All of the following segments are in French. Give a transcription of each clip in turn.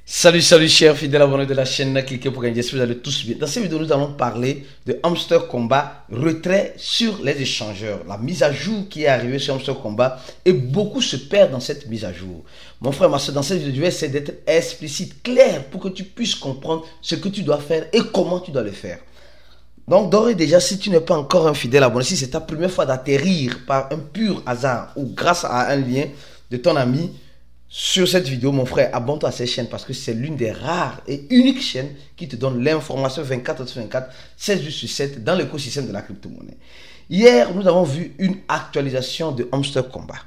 Salut chers fidèles abonnés de la chaîne, cliquez pour gagner, j'espère que vous allez tous bien. Dans cette vidéo, nous allons parler de Hamster Kombat, retrait sur les échangeurs. La mise à jour qui est arrivée sur Hamster Kombat et beaucoup se perdent dans cette mise à jour. Mon frère, ma soeur, dans cette vidéo, je vais essayer d'être explicite, clair pour que tu puisses comprendre ce que tu dois faire et comment tu dois le faire. Donc d'ores et déjà, si tu n'es pas encore un fidèle abonné, si c'est ta première fois d'atterrir par un pur hasard ou grâce à un lien de ton ami, sur cette vidéo, mon frère, abonne-toi à cette chaîne parce que c'est l'une des rares et uniques chaînes qui te donne l'information 24 sur 24, 7 jours sur 7 dans l'écosystème de la crypto-monnaie. Hier, nous avons vu une actualisation de Hamster Kombat.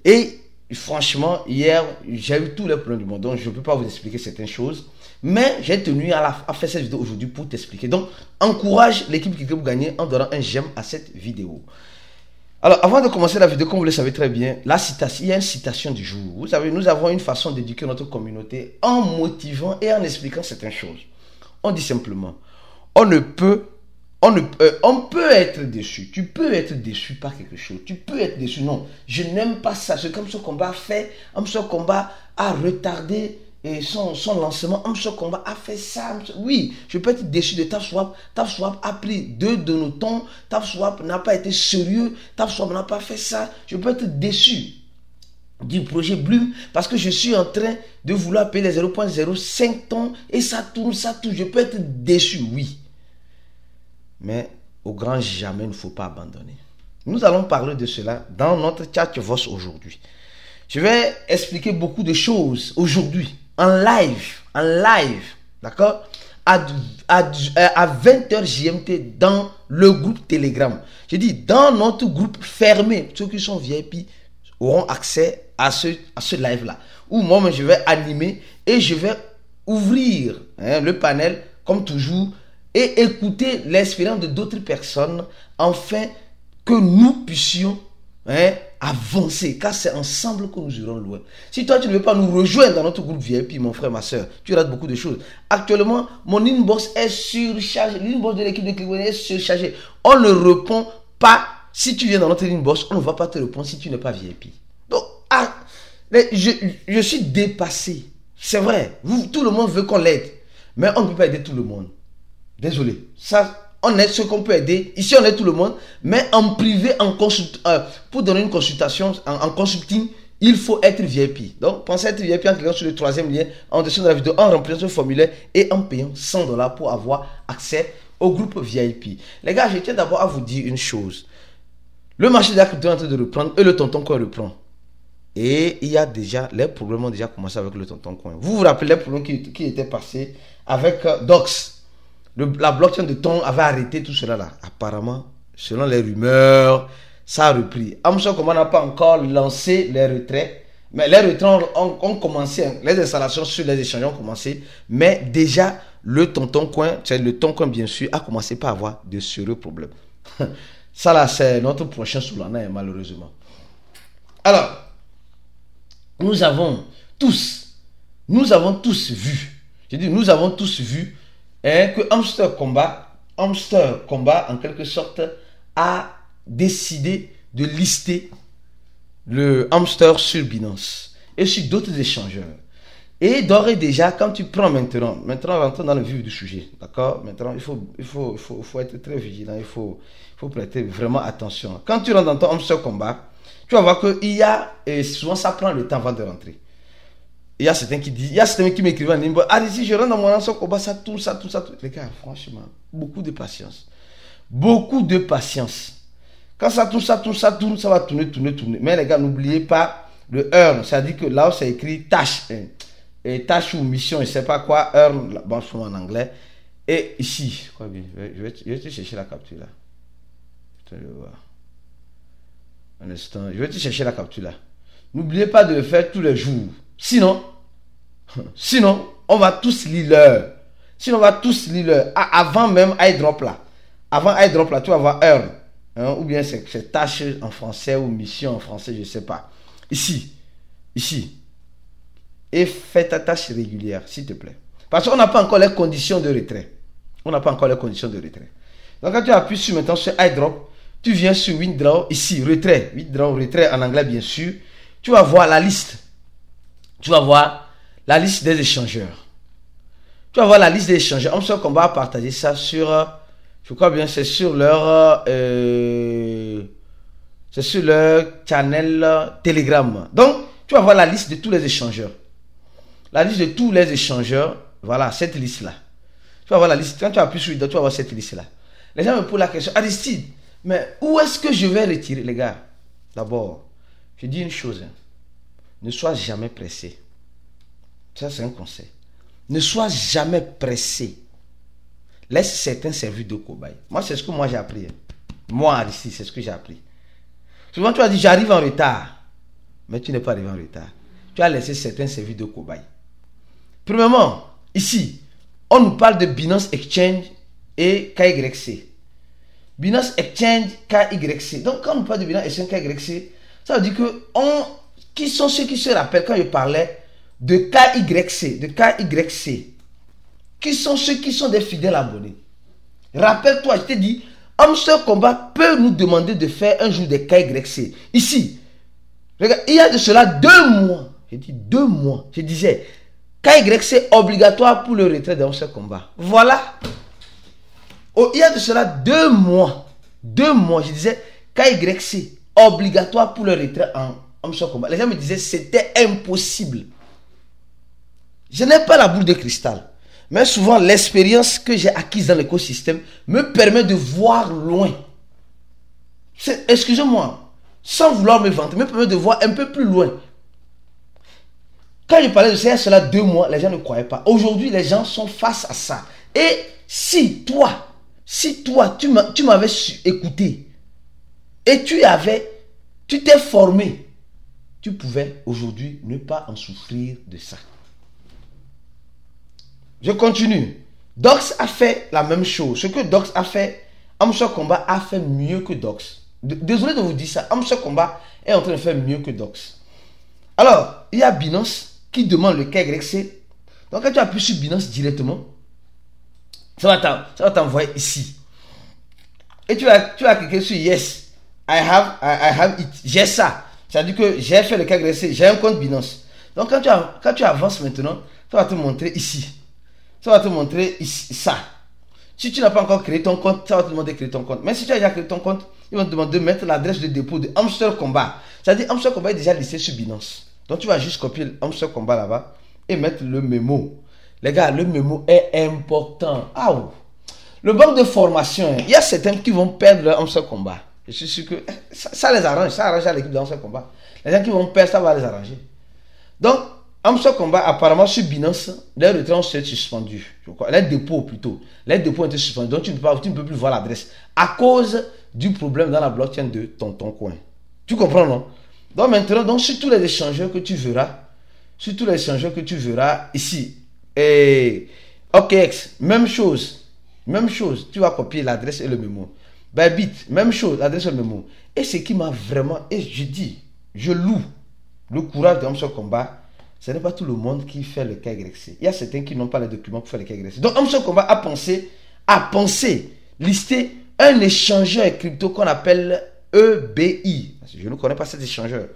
Et franchement, hier, j'ai eu tous les problèmes du monde. Donc, je ne peux pas vous expliquer certaines choses. Mais j'ai tenu à faire cette vidéo aujourd'hui pour t'expliquer. Donc, encourage l'équipe qui veut gagner en donnant un j'aime à cette vidéo. Alors, avant de commencer la vidéo, comme vous le savez très bien, il y a une citation du jour. Vous savez, nous avons une façon d'éduquer notre communauté en motivant et en expliquant certaines choses. On dit simplement, on peut être déçu. Tu peux être déçu par quelque chose. Tu peux être déçu. Non, je n'aime pas ça. Ce qu'Hamster Kombat a fait, Hamster Kombat a retardé et son lancement. Hamster Kombat a fait ça. Oui, je peux être déçu de TapSwap. TapSwap a pris 2 de nos tons. TapSwap n'a pas été sérieux. TapSwap n'a pas fait ça. Je peux être déçu du projet Bloom parce que je suis en train de vouloir payer les 0.05 tons et ça tourne. Je peux être déçu, oui. Mais au grand jamais, il ne faut pas abandonner. Nous allons parler de cela dans notre chat Voice aujourd'hui. Je vais expliquer beaucoup de choses aujourd'hui. En live, d'accord, à 20h GMT dans le groupe Telegram. Je dis dans notre groupe fermé, ceux qui sont VIP auront accès à ce live-là. Où moi, je vais animer et je vais ouvrir le panel comme toujours et écouter l'expérience de d'autres personnes afin que nous puissions avancer, car c'est ensemble que nous irons loin. Si toi tu ne veux pas nous rejoindre dans notre groupe VIP, mon frère, ma soeur, tu rates beaucoup de choses. Actuellement, mon inbox est surchargé. L'inbox de l'équipe de Click est surchargé. On ne répond pas. Si tu viens dans notre inbox, on ne va pas te répondre si tu n'es pas VIP. Donc, je suis dépassé. C'est vrai. Tout le monde veut qu'on l'aide. Mais on ne peut pas aider tout le monde. Désolé. Ça, on aide ceux qu'on peut aider. Ici, on aide tout le monde. Mais en privé, pour donner une consultation, en consulting, il faut être VIP. Donc, pensez être VIP en cliquant sur le 3e lien en dessous de la vidéo, en remplissant ce formulaire et en payant 100 $ pour avoir accès au groupe VIP. Les gars, je tiens d'abord à vous dire une chose. Le marché de la crypto est en train de reprendre et le tonton coin reprend. Et il y a déjà, les problèmes ont déjà commencé avec le tonton coin. Vous vous rappelez les problèmes qui étaient passés avec Dox. La blockchain de Ton avait arrêté tout cela là. Apparemment, selon les rumeurs, ça a repris. Hamster Kombat n'a pas encore lancé les retraits. Mais les retraits ont commencé. Les installations sur les échanges ont commencé. Mais déjà, le tonton coin, c'est le tonton coin bien sûr, a commencé par avoir de sérieux problèmes. Ça là, c'est notre prochain Solana, malheureusement. Alors, nous avons tous vu. Je dis, nous avons tous vu que Hamster Kombat, en quelque sorte, a décidé de lister le hamster sur Binance et sur d'autres échangeurs. Et d'ores et déjà, quand tu prends maintenant on rentre dans le vif du sujet, d'accord? Maintenant, il faut être très vigilant, il faut prêter vraiment attention. Quand tu rentres dans ton Hamster Kombat, tu vas voir qu'il y a, et souvent ça prend le temps avant de rentrer. Il y a certains qui disent, il y a certains qui m'écrivent en ligne, si je rentre dans mon Hamster Kombat, ça tourne. Les gars, franchement, beaucoup de patience. Beaucoup de patience. Quand ça tourne, ça va tourner. Mais les gars, n'oubliez pas le earn. C'est-à-dire que là où c'est écrit tâche, tâche ou mission, je ne sais pas quoi, earn, bon, souvent en anglais. Et ici, je vais te chercher la capture là. Putain, je vais voir. Un instant, je vais te chercher la capture là. N'oubliez pas de le faire tous les jours. Sinon, on va tous lire l'heure. Avant même iDrop là. Avant iDrop là, tu vas voir earn. Ou bien c'est tâche en français ou mission en français, je ne sais pas. Ici. Et fais ta tâche régulière, s'il te plaît. Parce qu'on n'a pas encore les conditions de retrait. Donc quand tu appuies sur maintenant sur iDrop, tu viens sur Withdraw, ici, retrait en anglais bien sûr. Tu vas voir la liste. Tu vas voir la liste des échangeurs. Tu vas voir la liste des échangeurs. Hamster Combat a partagé ça sur, je crois bien, c'est sur leur channel Telegram. Donc, tu vas voir la liste de tous les échangeurs. La liste de tous les échangeurs, voilà, cette liste-là. Tu vas voir la liste. Quand tu appuies sur, tu vas voir cette liste-là. Les gens me posent la question, Aristide, mais où est-ce que je vais retirer, les gars? D'abord, je dis une chose. Ne sois jamais pressé. Ça, c'est un conseil. Ne sois jamais pressé. Laisse certains servir de cobaye. Moi, c'est ce que moi j'ai appris. Moi, Aristide, c'est ce que j'ai appris. Souvent, tu as dit, j'arrive en retard. Mais tu n'es pas arrivé en retard. Tu as laissé certains servir de cobaye. Premièrement, ici, on nous parle de Binance Exchange et KYC. Binance Exchange, KYC. Donc, quand on parle de Binance Exchange, KYC, ça veut dire que qui sont ceux qui se rappellent quand je parlais de KYC, qui sont ceux qui sont des fidèles abonnés. Rappelle-toi, je t'ai dit, Hamster Combat peut nous demander de faire un jour des KYC. Ici, regarde, il y a de cela 2 mois, j'ai dit 2 mois, je disais, KYC obligatoire pour le retrait de Hamster Combat. Voilà. Oh, il y a de cela 2 mois, je disais, KYC obligatoire pour le retrait en Hamster Combat. Les gens me disaient, c'était impossible. Je n'ai pas la boule de cristal. Mais souvent, l'expérience que j'ai acquise dans l'écosystème me permet de voir loin. Excusez-moi, sans vouloir me vanter, me permet de voir un peu plus loin. Quand je parlais de ça, il y a cela 2 mois, les gens ne croyaient pas. Aujourd'hui, les gens sont face à ça. Et si toi, tu m'avais écouté et tu t'es formé, tu pouvais aujourd'hui ne pas en souffrir de ça. Je continue. Dox a fait la même chose. Ce que Dox a fait, Hamster Combat a fait mieux que Dox. Désolé de vous dire ça. Hamster Combat est en train de faire mieux que Dox. Alors, il y a Binance qui demande le KYC. Donc, quand tu appuies sur Binance directement, ça va t'envoyer ici. Et tu vas cliquer sur Yes. I have it. J'ai ça. C'est-à-dire que j'ai fait le KYC. J'ai un compte Binance. Donc, quand tu avances maintenant, ça va te montrer ici. Ça va te montrer ici, ça. Si tu n'as pas encore créé ton compte, ça va te demander de créer ton compte. Mais si tu as déjà créé ton compte, ils vont te demander de mettre l'adresse de dépôt de Hamster Combat. C'est-à-dire Hamster Combat est déjà listé sur Binance. Donc tu vas juste copier Hamster Combat là-bas et mettre le mémo. Les gars, le mémo est important. Ah, le banque de formation, il y a certains qui vont perdre leur Hamster Combat. Je suis sûr que ça les arrange. Ça arrange à l'équipe de Hamster Combat. Les gens qui vont perdre, ça va les arranger. Donc, Hamster Combat, apparemment sur Binance, les retraits ont été suspendus. Les dépôts plutôt. Les dépôts ont été suspendus. Donc tu ne peux plus voir l'adresse. À cause du problème dans la blockchain de ton coin. Tu comprends, non? Donc maintenant, sur tous les échangeurs que tu verras, ici, et OKX, même chose. Tu vas copier l'adresse et le mémo. Bybit, même chose, l'adresse et le mémo. Et ce qui m'a vraiment, et je loue le courage de Hamster Combat. Ce n'est pas tout le monde qui fait le KYC. Il y a certains qui n'ont pas les documents pour faire le KYC. Donc, Hamster Combat a pensé lister un échangeur crypto qu'on appelle EBI. Je ne connais pas cet échangeur.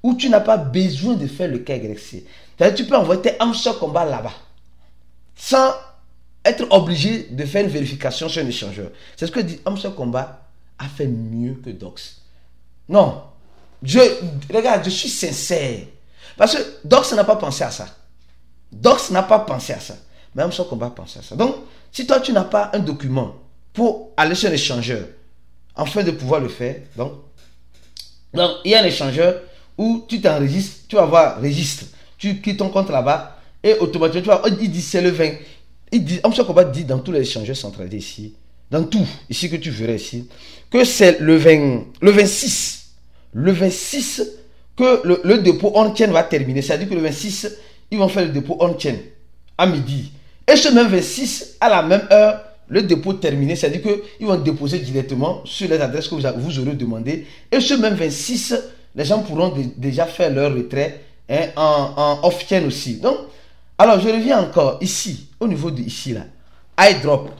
Où tu n'as pas besoin de faire le KYC. C'est-à-dire tu peux envoyer tes Hamster Combat là-bas. Sans être obligé de faire une vérification sur un échangeur. C'est ce que dit Hamster Combat a fait mieux que Dox. Non. Regarde, je suis sincère. Parce que Dox n'a pas pensé à ça. Mais Hamster Combat a pensé à ça. Donc, si toi, tu n'as pas un document pour aller sur un échangeur, afin de pouvoir le faire, donc il y a un échangeur où tu t'enregistres, tu vas voir registre, tu cliques ton compte là-bas, et automatiquement, tu vas, il dit c'est le 20. Hamster Combat dit dans tous les échangeurs centralisés ici, dans tout, ici que tu verrais ici, que c'est le 26. Le 26 que le dépôt on-chain va terminer. C'est-à-dire que le 26, ils vont faire le dépôt on-chain à midi. Et ce même 26, à la même heure, le dépôt terminé. C'est-à-dire qu'ils vont déposer directement sur les adresses que vous aurez demandé. Et ce même 26, les gens pourront déjà faire leur retrait en off-chain aussi. Donc, alors je reviens encore ici, au niveau de ici là. iDrop,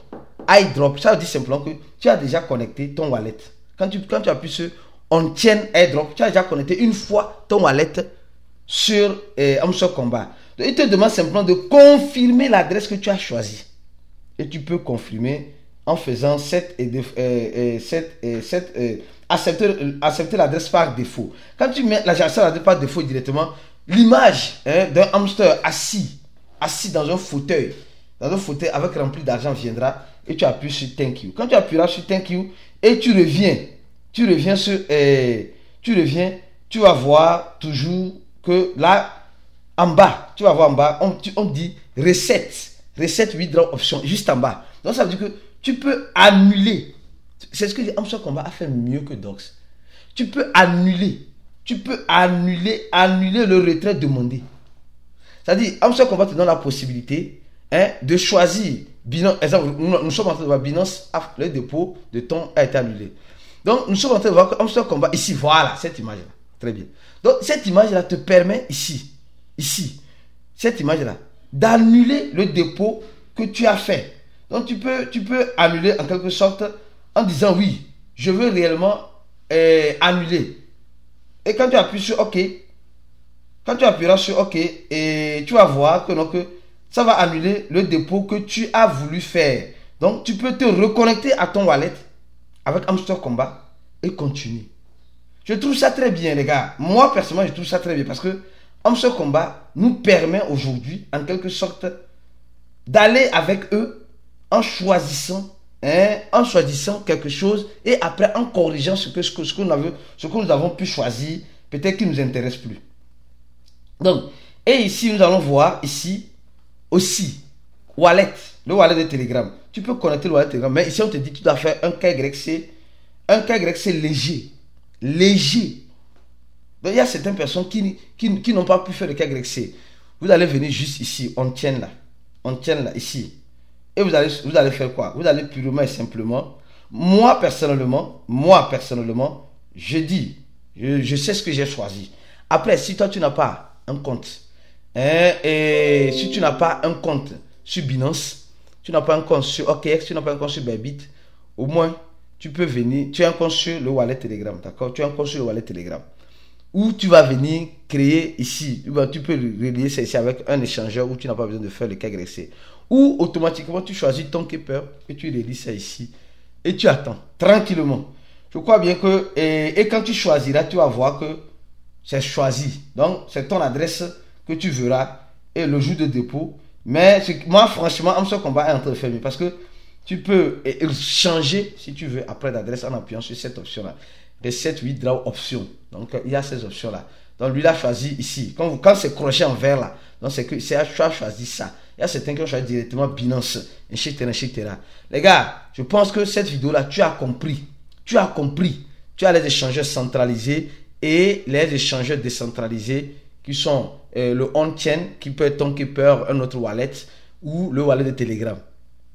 ça veut dire simplement que tu as déjà connecté ton wallet. Quand tu appuies sur on-chain airdrop, tu as déjà connecté une fois ton wallet sur Hamster Combat. Donc, il te demande simplement de confirmer l'adresse que tu as choisie. Et tu peux confirmer en faisant accepter l'adresse par défaut. Quand tu mets l'adresse par défaut directement, l'image d'un hamster assis dans un fauteuil avec rempli d'argent viendra et tu appuies sur Thank you. Quand tu appuieras sur Thank you et tu reviens sur tu vas voir toujours que là en bas, tu vas voir en bas, on dit Reset withdraw option juste en bas. Donc ça veut dire que tu peux annuler. C'est ce que Hamster Kombat a fait mieux que Docs. Tu peux annuler le retrait demandé. C'est-à-dire, Hamster Kombat te donne la possibilité de choisir. Exemple, nous sommes en train de voir Binance, le dépôt de ton a été annulé. Donc, nous sommes en train de voir que Hamster Kombat, ici, voilà, cette image-là. Très bien. Donc, cette image-là te permet ici, cette image-là, d'annuler le dépôt que tu as fait. Donc, tu peux annuler en quelque sorte en disant oui, je veux réellement annuler. Et quand tu appuies sur OK, quand tu appuieras sur OK, et tu vas voir que, donc, ça va annuler le dépôt que tu as voulu faire. Donc, tu peux te reconnecter à ton wallet avec Hamster Kombat et continuer. Je trouve ça très bien, les gars. Moi, personnellement, je trouve ça très bien parce que Hamster Kombat nous permet aujourd'hui, en quelque sorte, d'aller avec eux en choisissant quelque chose et après en corrigeant ce que nous avons pu choisir, peut-être qui ne nous intéresse plus. Donc, et ici, nous allons voir ici aussi wallet, le wallet de Telegram. Tu peux connecter le wallet de Telegram, mais ici, on te dit que tu dois faire un KYC léger. Donc, il y a certaines personnes qui n'ont pas pu faire le KYC. Vous allez venir juste ici, on tient là, ici. Et vous allez faire quoi? Vous allez purement et simplement, moi personnellement, je dis, je sais ce que j'ai choisi. Après, si toi, tu n'as pas un compte, et si tu n'as pas un compte sur Binance, tu n'as pas un compte sur OKX, tu n'as pas un compte sur Bybit, au moins, tu peux venir, tu as un compte sur le wallet Telegram, d'accord? Tu as un compte sur le wallet Telegram. Où tu vas venir créer ici, tu peux relier ça ici avec un échangeur où tu n'as pas besoin de faire le KYC. Ou automatiquement tu choisis ton keeper et tu relis ça ici et tu attends tranquillement. Je crois bien que et quand tu choisiras, tu vas voir que c'est choisi. Donc c'est ton adresse que tu verras et le jour de dépôt. Mais moi franchement, Hamster Kombat est en train de faire mieux parce que tu peux changer si tu veux après l'adresse en appuyant sur cette option là. Reset withdraw option. Donc il y a ces options là. Donc lui il a choisi ici. Quand c'est crochet en vert là, donc c'est que tu as choisi ça. Il y a certains qui ont choisi directement Binance, etc. Les gars, je pense que cette vidéo là, tu as compris. Tu as les échangeurs centralisés et les échangeurs décentralisés qui sont le on-chain qui peut être ton keeper, un autre wallet ou le wallet de Telegram.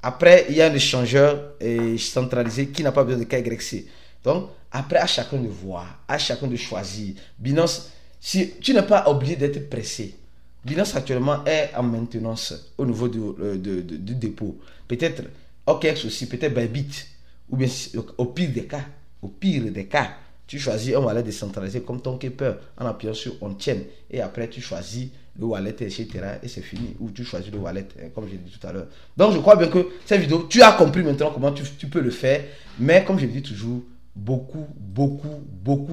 Après, il y a un échangeur centralisé qui n'a pas besoin de KYC. Donc, après, à chacun de voir, à chacun de choisir. Binance, si tu n'es pas obligé d'être pressé. Binance actuellement est en maintenance au niveau du dépôt. Peut-être OKX aussi, peut-être Bybit. Ou bien au pire des cas, tu choisis un wallet décentralisé comme ton keeper en appuyant sur on-chain. Et après, tu choisis le wallet, etc. Et c'est fini. Ou tu choisis le wallet, comme j'ai dit tout à l'heure. Donc, je crois bien que cette vidéo, tu as compris maintenant comment tu peux le faire. Mais comme je dis toujours, beaucoup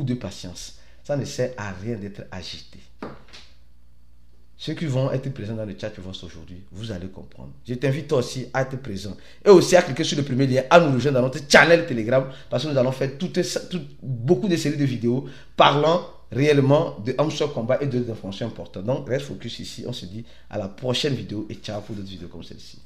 de patience. Ça ne sert à rien d'être agité. Ceux qui vont être présents dans le chat aujourd'hui, vous allez comprendre. Je t'invite toi aussi à être présent. Et aussi à cliquer sur le premier lien, à nous rejoindre dans notre channel Telegram. Parce que nous allons faire beaucoup de séries de vidéos parlant réellement de Hamster Kombat et d'autres informations importantes. Donc reste focus ici. On se dit à la prochaine vidéo et ciao pour d'autres vidéos comme celle-ci.